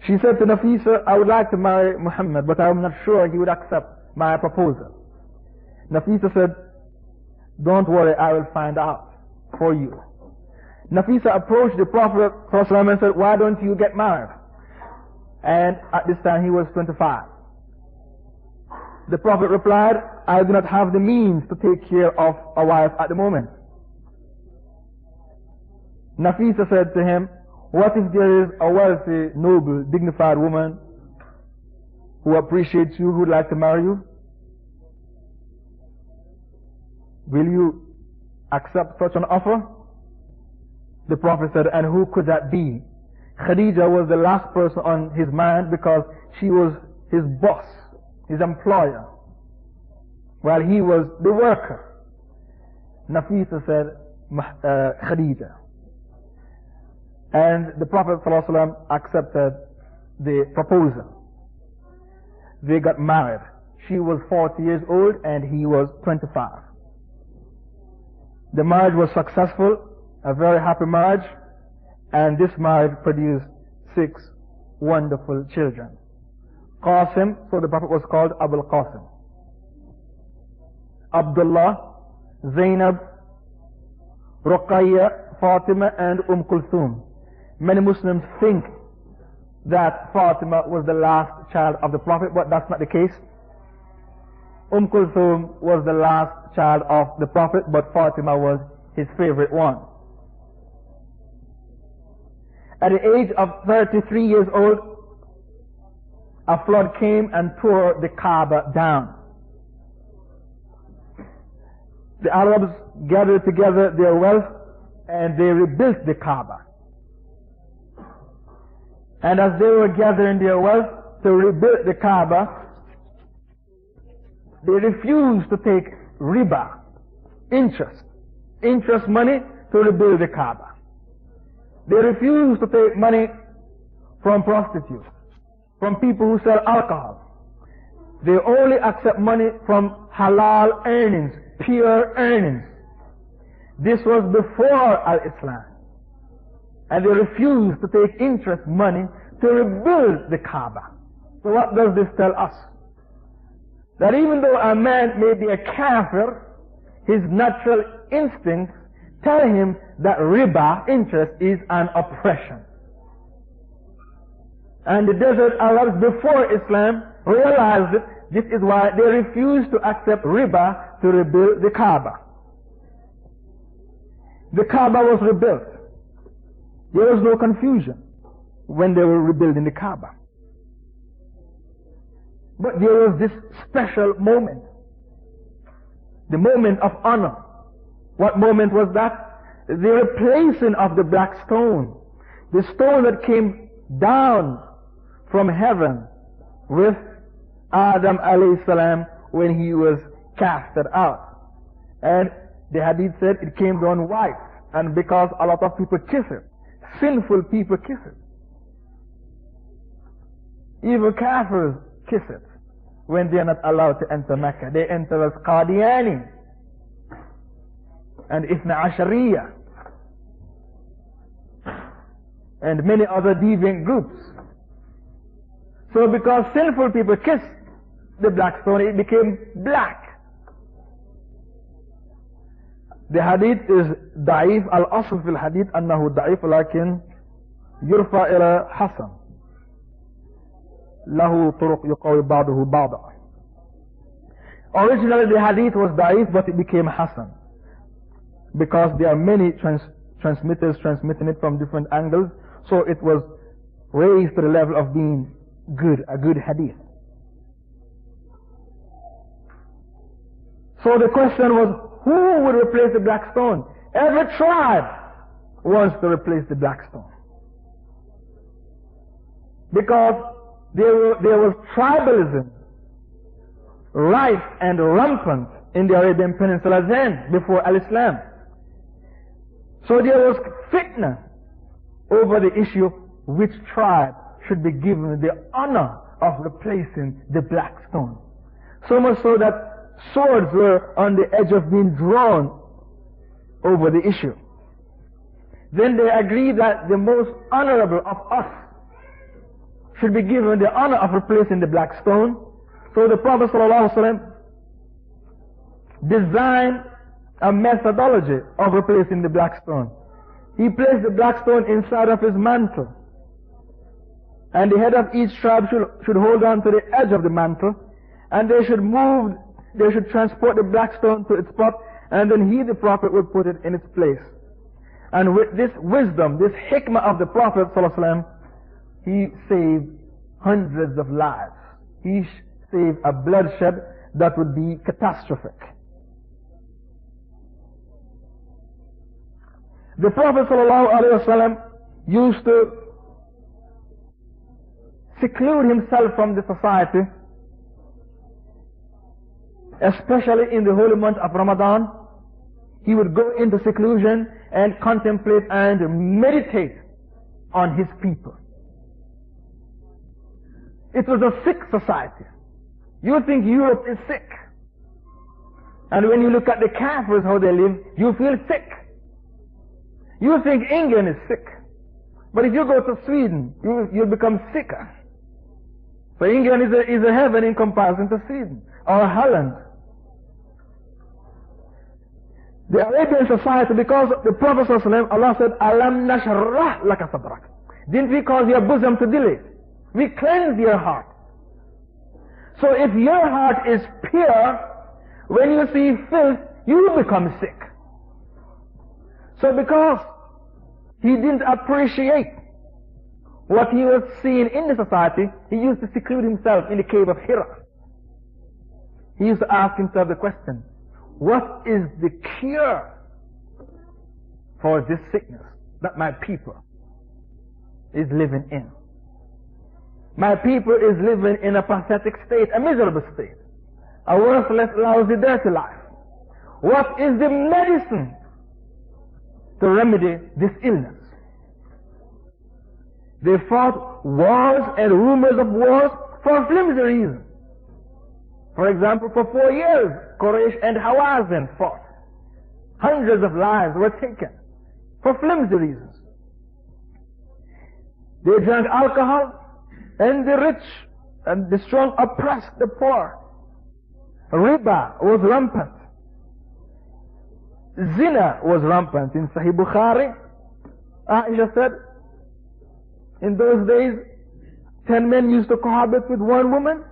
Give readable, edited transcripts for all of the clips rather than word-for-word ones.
She said to Nafisa, I would like to marry Muhammad, but I'm not sure he would accept my proposal. Nafisa said, don't worry, I will find out for you. Nafisa approached the Prophet ﷺ and said, why don't you get married? And at this time he was 25. The Prophet replied, I do not have the means to take care of a wife at the moment. Nafisa said to him, what if there is a wealthy, noble, dignified woman who appreciates you, who would like to marry you? Will you accept such an offer? The Prophet said, and who could that be? Khadija was the last person on his mind because she was his boss, his employer, while he was the worker. Nafisa said, Khadija. And the Prophet ﷺ accepted the proposal. They got married. She was 40 years old and he was 25. The marriage was successful, a very happy marriage, and this marriage produced 6 wonderful children. Qasim, so the Prophet was called Abul Qasim. Abdullah, Zainab, Ruqayya, Fatima, and Kulthum. Many Muslims think that Fatima was the last child of the Prophet, but that's not the case. Kulthum was the last child of the Prophet, but Fatima was his favorite one. At the age of 33 years old, a flood came and tore the Kaaba down. The Arabs gathered together their wealth and they rebuilt the Kaaba. And as they were gathering their wealth to rebuild the Kaaba, they refused to take riba, interest money to rebuild the Kaaba. They refused to take money from prostitutes, from people who sell alcohol. They only accept money from halal earnings, pure earnings. This was before Al-Islam. And they refused to take interest money to rebuild the Kaaba. So what does this tell us? That even though a man may be a kafir, his natural instincts tell him that riba, interest, is an oppression. And the desert Arabs before Islam realized it. This is why they refused to accept riba to rebuild the Kaaba. The Kaaba was rebuilt. There was no confusion when they were rebuilding the Kaaba. But there was this special moment. The moment of honor. What moment was that? The replacing of the black stone. The stone that came down from heaven with Adam alayhi salam when he was casted out. And the hadith said it came down white. And because a lot of people kiss it, sinful people kiss it. Even kafirs kiss it when they are not allowed to enter Mecca. They enter as Qadiani and Ithna Ashariya and many other deviant groups. So because sinful people kissed the black stone, it became black. The hadith is da'if. Al-asl fil hadith annahu da'if lakin yurfa ila hasan. Lahu turuq yuqawi ba'dahu ba'da. Originally the hadith was da'if, but it became hasan. Because there are many transmitters transmitting it from different angles. So it was raised to the level of being good, a good hadith. So the question was, who would replace the black stone? Every tribe wants to replace the black stone. Because there was tribalism rife and rampant in the Arabian Peninsula then, before Al-Islam. So there was fitna over the issue which tribe should be given the honor of replacing the black stone. So much so that swords were on the edge of being drawn over the issue. Then they agreed that the most honorable of us should be given the honor of replacing the black stone. So the Prophet ﷺ designed a methodology of replacing the black stone. He placed the black stone inside of his mantle, and the head of each tribe should hold on to the edge of the mantle, and they should transport the black stone to its spot, and then he, the Prophet, would put it in its place. And with this wisdom, this hikmah of the Prophet ﷺ, he saved hundreds of lives. He saved a bloodshed that would be catastrophic. The Prophet ﷺ used to seclude himself from the society, especially in the holy month of Ramadan. He would go into seclusion and contemplate and meditate on his people. It was a sick society. You think Europe is sick, and when you look at the Kafirs, how they live, you feel sick. You think England is sick, but if you go to Sweden, you'll become sicker. So England is a heaven in comparison to Sweden or Holland. The Arabian society, because the Prophet ﷺ, Allah said, Alam nashrah laka sadrak. Didn't we cause your bosom to dilate? We cleanse your heart. So if your heart is pure, when you see filth, you become sick. So because he didn't appreciate what he was seeing in the society, he used to seclude himself in the cave of Hira. He used to ask himself the question, what is the cure for this sickness that my people is living in? My people is living in a pathetic state, a miserable state, a worthless, lousy, dirty life. What is the medicine to remedy this illness? They fought wars and rumors of wars for flimsy reasons. For example, for 4 years, Quraysh and Hawazin fought. Hundreds of lives were taken for flimsy reasons. They drank alcohol, and the rich and the strong oppressed the poor. Riba was rampant. Zina was rampant. In Sahih Bukhari, Aisha said, in those days, 10 men used to cohabit with one woman.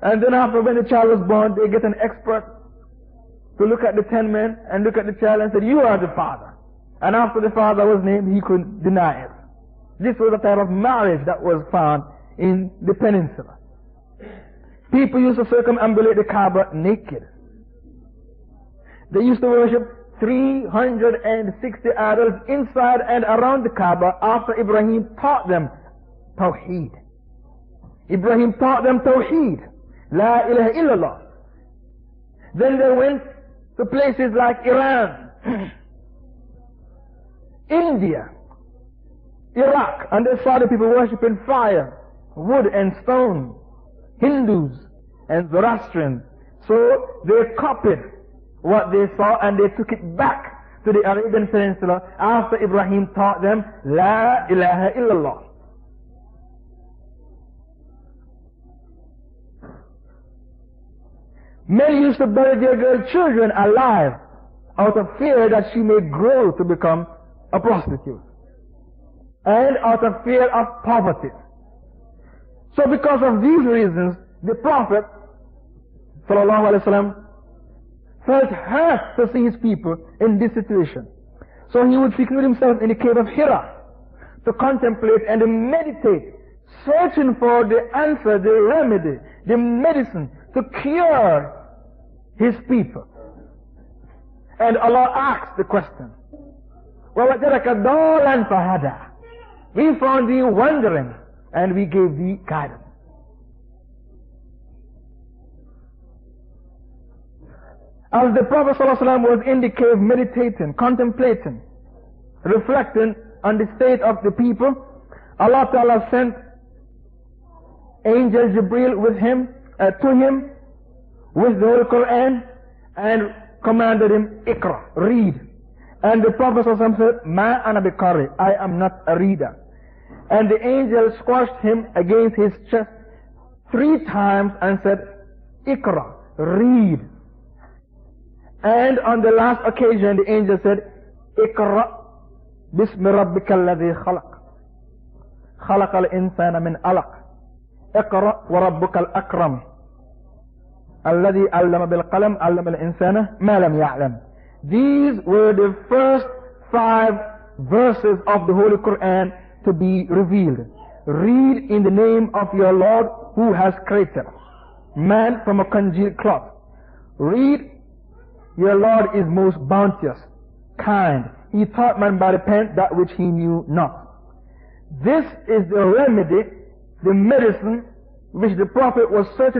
And then after, when the child was born, they get an expert to look at the 10 men and look at the child and said, you are the father. And after the father was named, he couldn't deny it. This was the type of marriage that was found in the peninsula. People used to circumambulate the Kaaba naked. They used to worship 360 idols inside and around the Kaaba after Ibrahim taught them Tawheed. Ibrahim taught them Tawheed. La ilaha illallah. Then they went to places like Iran, India, Iraq, and they saw the people worshipping fire, wood and stone, Hindus and Zoroastrians. So they copied what they saw and they took it back to the Arabian Peninsula after Ibrahim taught them La ilaha illallah. Men used to bury their girl children alive out of fear that she may grow to become a prostitute, and out of fear of poverty. So because of these reasons, the Prophet ﷺ felt hurt to see his people in this situation. So he would seclude himself in the cave of Hira to contemplate and meditate, searching for the answer, the remedy, the medicine to cure his people. And Allah asked the question, وَوَجَدَكَ ضَالًا فَهَدَى. We found thee wandering and we gave thee guidance. As the Prophet ﷺ was in the cave meditating, contemplating, reflecting on the state of the people, Allah Ta'ala sent Angel Jibreel with him, to him, with the Holy Quran, and commanded him, Iqra, read. And the Prophet ﷺ said, Ma ana biqari, I am not a reader. And the angel squashed him against his chest 3 times and said, Iqra, read. And on the last occasion the angel said, Iqra bismi rabbika alladhi khalaq. خلق الإنسان من علق اقرأ وربك الأكرم الذي علم بالقلم علم الإنسان ما لم يعلم. These were the first 5 verses of the Holy Quran to be revealed. Read in the name of your Lord who has created man from a congealed cloth. Read, your Lord is most bounteous, kind. He taught man by the pen that which he knew not. This is the remedy, the medicine which the Prophet was certain